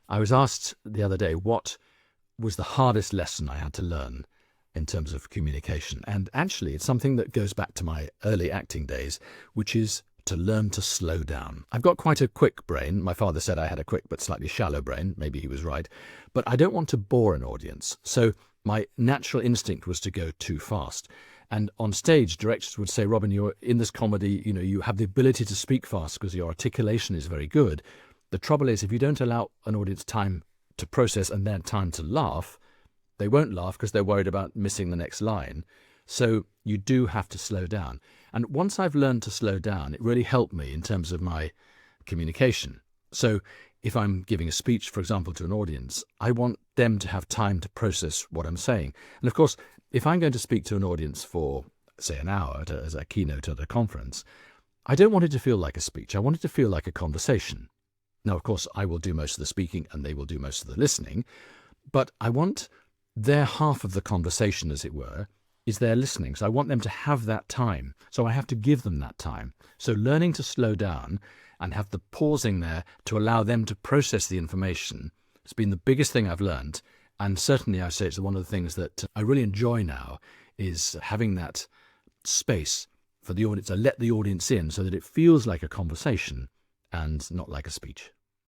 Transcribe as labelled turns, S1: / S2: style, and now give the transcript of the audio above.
S1: I was asked the other day what was the hardest lesson I had to learn in terms of communication. And actually, it's something that goes back to my early acting days, which is to learn to slow down. I've got quite a quick brain. My father said I had a quick but slightly shallow brain. Maybe he was right. But I don't want to bore an audience. So my natural instinct was to go too fast. And on stage, directors would say, Robin, you're in this comedy, you have the ability to speak fast because your articulation is very good. The trouble is, if you don't allow an audience time to process and then time to laugh, they won't laugh because they're worried about missing the next line. So you do have to slow down. And once I've learned to slow down, it really helped me in terms of my communication. So if I'm giving a speech, for example, to an audience, I want them to have time to process what I'm saying. And of course, if I'm going to speak to an audience for, say, an hour as a keynote at a conference, I don't want it to feel like a speech. I want it to feel like a conversation. Now, of course, I will do most of the speaking and they will do most of the listening, but I want their half of the conversation, as it were, is their listening. So I want them to have that time. So I have to give them that time. So learning to slow down and have the pausing there to allow them to process the information has been the biggest thing I've learned. And certainly I say it's one of the things that I really enjoy now is having that space for the audience to let the audience in so that it feels like a conversation and not like a speech.